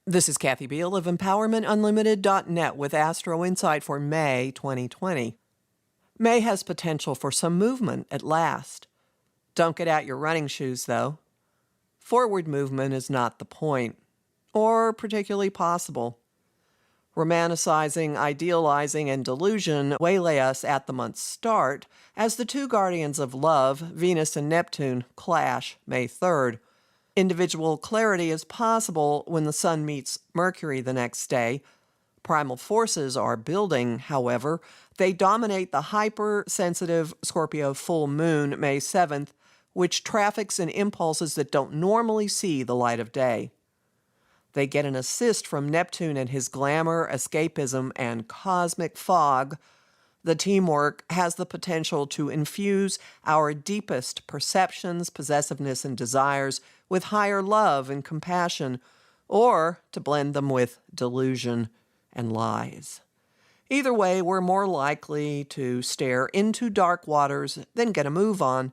This is Kathy Beal of EmpowermentUnlimited.net with Astro-Insight for May 2020. May has potential for some movement at last. Don't get out your running shoes, though. Forward movement is not the point, or particularly possible. Romanticizing, idealizing, and delusion waylay us at the month's start as the two guardians of love, Venus and Neptune, clash May 3rd. Individual clarity is possible when the Sun meets Mercury the next day. Primal forces are building, however. They dominate the hypersensitive Scorpio full moon May 7th, which traffics in impulses that don't normally see the light of day. They get an assist from Neptune and his glamour, escapism, and cosmic fog. The teamwork has the potential to infuse our deepest perceptions, possessiveness, and desires with higher love and compassion, or to blend them with delusion and lies. Either way, we're more likely to stare into dark waters than get a move on.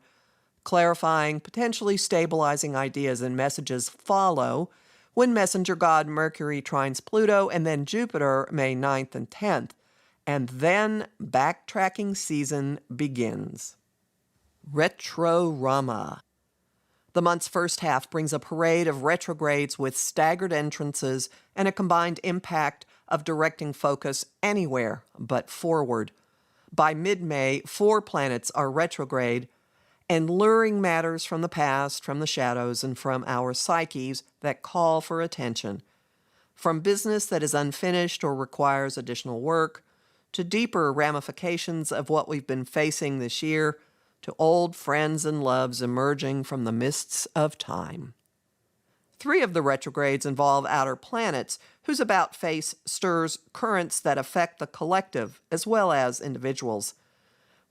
Clarifying, potentially stabilizing ideas and messages follow when messenger god Mercury trines Pluto and then Jupiter May 9th and 10th. And then backtracking season begins. Retrorama. The month's first half brings a parade of retrogrades with staggered entrances and a combined impact of directing focus anywhere but forward. By mid-May, 4 planets are retrograde and luring matters from the past, from the shadows, and from our psyches that call for attention. From business that is unfinished or requires additional work, to deeper ramifications of what we've been facing this year, to old friends and loves emerging from the mists of time. 3 of the retrogrades involve outer planets, whose about-face stirs currents that affect the collective as well as individuals.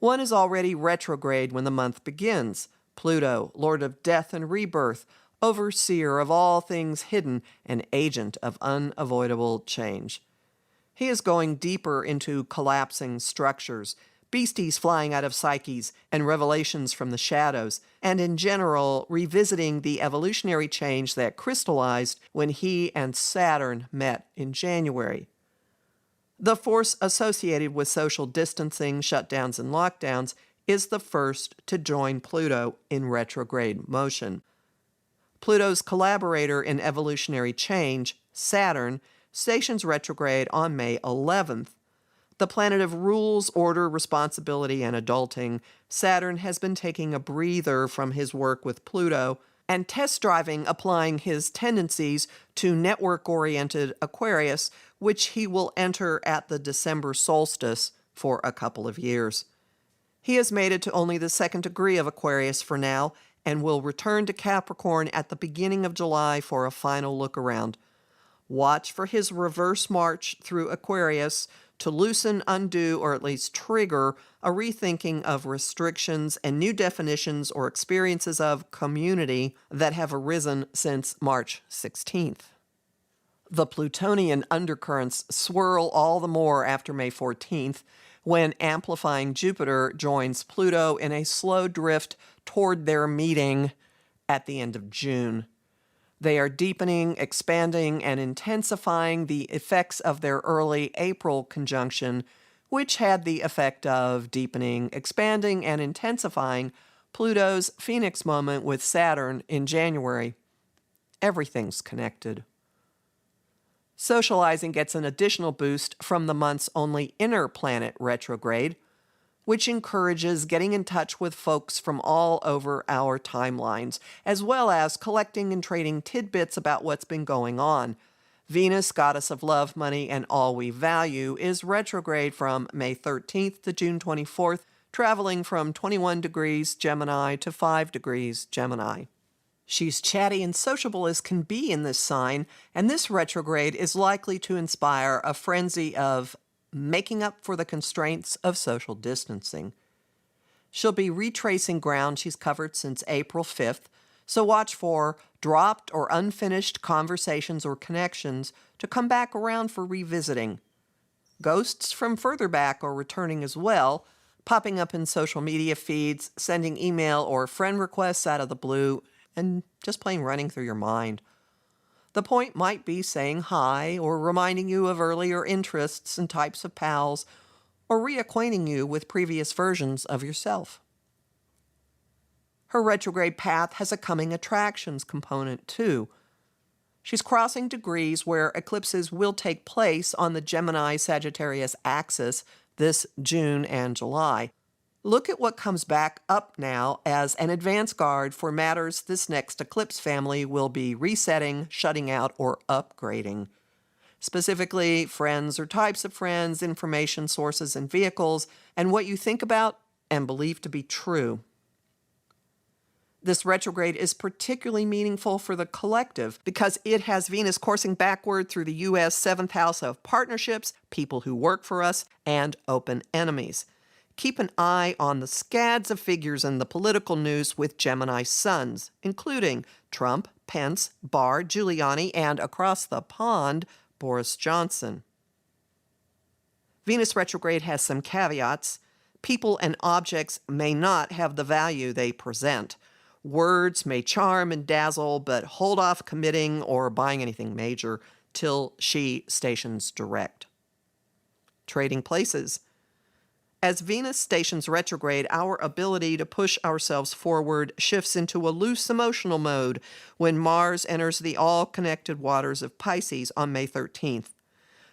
One is already retrograde when the month begins. Pluto, Lord of Death and Rebirth, overseer of all things hidden, and agent of unavoidable change. He is going deeper into collapsing structures, beasties flying out of psyches, and revelations from the shadows, and in general, revisiting the evolutionary change that crystallized when he and Saturn met in January. The force associated with social distancing, shutdowns, and lockdowns is the first to join Pluto in retrograde motion. Pluto's collaborator in evolutionary change, Saturn, stations retrograde on May 11th. The planet of rules, order, responsibility, and adulting, Saturn has been taking a breather from his work with Pluto and test driving applying his tendencies to network-oriented Aquarius, which he will enter at the December solstice for a couple of years. He has made it to only the 2nd degree of Aquarius for now and will return to Capricorn at the beginning of July for a final look around. Watch for his reverse march through Aquarius to loosen, undo, or at least trigger a rethinking of restrictions and new definitions or experiences of community that have arisen since March 16th. The Plutonian undercurrents swirl all the more after May 14th, when amplifying Jupiter joins Pluto in a slow drift toward their meeting at the end of June. They are deepening, expanding, and intensifying the effects of their early April conjunction, which had the effect of deepening, expanding, and intensifying Pluto's Phoenix moment with Saturn in January. Everything's connected. Socializing gets an additional boost from the month's only inner planet retrograde, which encourages getting in touch with folks from all over our timelines, as well as collecting and trading tidbits about what's been going on. Venus, goddess of love, money, and all we value, is retrograde from May 13th to June 24th, traveling from 21 degrees Gemini to 5 degrees Gemini. She's chatty and sociable as can be in this sign, and this retrograde is likely to inspire a frenzy of making up for the constraints of social distancing. She'll be retracing ground she's covered since April 5th, so watch for dropped or unfinished conversations or connections to come back around for revisiting. Ghosts from further back are returning as well, popping up in social media feeds, sending email or friend requests out of the blue, and just plain running through your mind. The point might be saying hi or reminding you of earlier interests and types of pals, or reacquainting you with previous versions of yourself. Her retrograde path has a coming attractions component, too. She's crossing degrees where eclipses will take place on the Gemini-Sagittarius axis this June and July. Look at what comes back up now as an advance guard for matters this next eclipse family will be resetting, shutting out, or upgrading. Specifically, friends or types of friends, information sources and vehicles, and what you think about and believe to be true. This retrograde is particularly meaningful for the collective because it has Venus coursing backward through the U.S. 7th house of partnerships, people who work for us, and open enemies. Keep an eye on the scads of figures in the political news with Gemini suns, including Trump, Pence, Barr, Giuliani, and across the pond, Boris Johnson. Venus retrograde has some caveats. People and objects may not have the value they present. Words may charm and dazzle, but hold off committing or buying anything major till she stations direct. Trading places. As Venus stations retrograde, our ability to push ourselves forward shifts into a loose emotional mode when Mars enters the all-connected waters of Pisces on May 13th.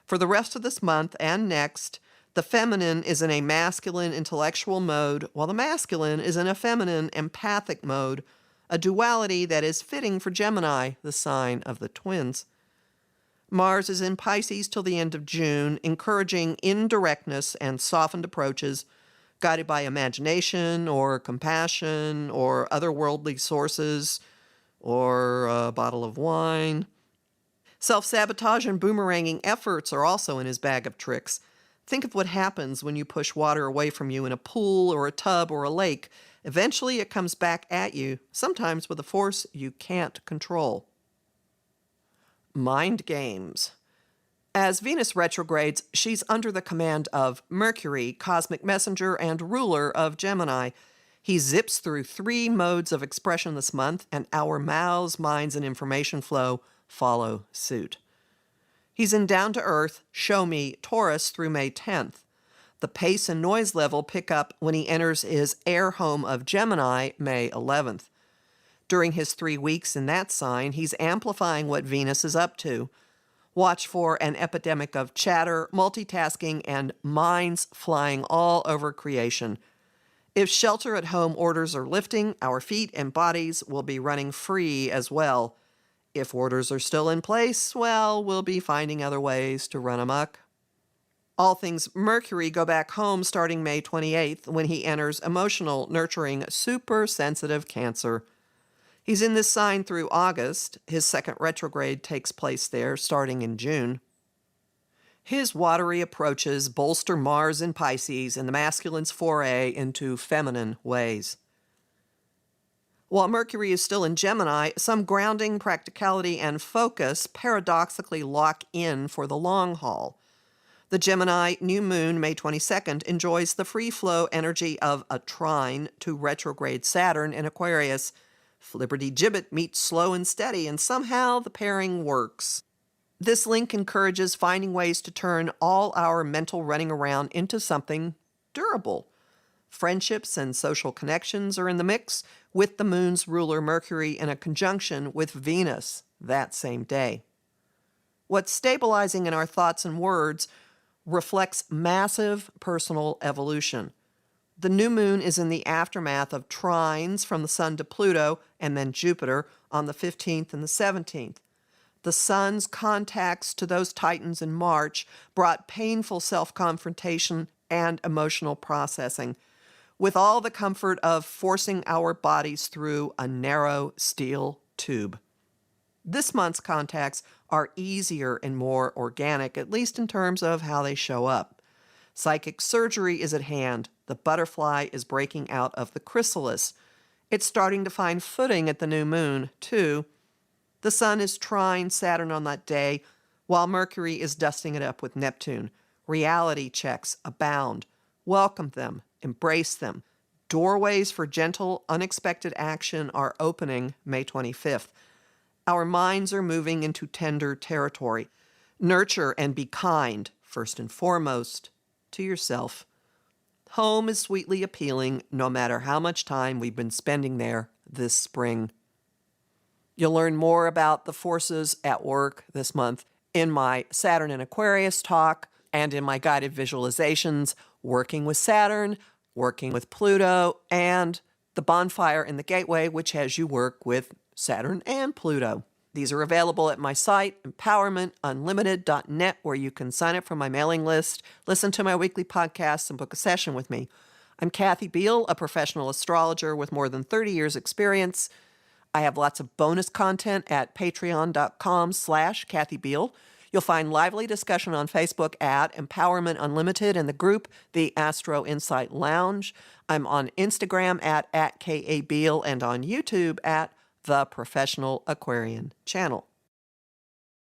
For the rest of this month and next, the feminine is in a masculine intellectual mode, while the masculine is in a feminine empathic mode, a duality that is fitting for Gemini, the sign of the twins. Mars is in Pisces till the end of June, encouraging indirectness and softened approaches, guided by imagination or compassion or otherworldly sources or a bottle of wine. Self-sabotage and boomeranging efforts are also in his bag of tricks. Think of what happens when you push water away from you in a pool or a tub or a lake. Eventually it comes back at you, sometimes with a force you can't control. Mind games. As Venus retrogrades, she's under the command of Mercury, cosmic messenger and ruler of Gemini. He zips through 3 modes of expression this month, and our mouths, minds, and information flow follow suit. He's in down-to-earth, show-me Taurus through May 10th. The pace and noise level pick up when he enters his air home of Gemini May 11th. During his 3 weeks in that sign, he's amplifying what Venus is up to. Watch for an epidemic of chatter, multitasking, and minds flying all over creation. If shelter-at-home orders are lifting, our feet and bodies will be running free as well. If orders are still in place, well, we'll be finding other ways to run amok. All things Mercury go back home starting May 28th when he enters emotional, nurturing, super-sensitive Cancer. He's in this sign through August. His second retrograde takes place there starting in June. His watery approaches bolster Mars in Pisces and the masculine's foray into feminine ways. While Mercury is still in Gemini, some grounding, practicality, and focus paradoxically lock in for the long haul. The Gemini New Moon, May 22nd, enjoys the free-flow energy of a trine to retrograde Saturn in Aquarius. Flibberty-gibbet meets slow and steady, and somehow the pairing works. This link encourages finding ways to turn all our mental running around into something durable. Friendships and social connections are in the mix, with the moon's ruler Mercury in a conjunction with Venus that same day. What's stabilizing in our thoughts and words reflects massive personal evolution. The new moon is in the aftermath of trines from the Sun to Pluto and then Jupiter on the 15th and the 17th. The Sun's contacts to those titans in March brought painful self-confrontation and emotional processing, with all the comfort of forcing our bodies through a narrow steel tube. This month's contacts are easier and more organic, at least in terms of how they show up. Psychic surgery is at hand. The butterfly is breaking out of the chrysalis. It's starting to find footing at the new moon, too. The Sun is trine Saturn on that day, while Mercury is dusting it up with Neptune. Reality checks abound. Welcome them. Embrace them. Doorways for gentle, unexpected action are opening May 25th. Our minds are moving into tender territory. Nurture and be kind, first and foremost, to yourself. Home is sweetly appealing no matter how much time we've been spending there this spring. You'll learn more about the forces at work this month in my Saturn and Aquarius talk and in my guided visualizations, working with Saturn, working with Pluto, and the bonfire in the gateway, which has you work with Saturn and Pluto. These are available at my site, empowermentunlimited.net, where you can sign up for my mailing list, listen to my weekly podcasts, and book a session with me. I'm Kathy Beal, a professional astrologer with more than 30 years' experience. I have lots of bonus content at patreon.com/Kathy Beal. You'll find lively discussion on Facebook at Empowerment Unlimited and the group, the Astro-Insight Lounge. I'm on Instagram at KABeal and on YouTube at The Professional Aquarian Channel.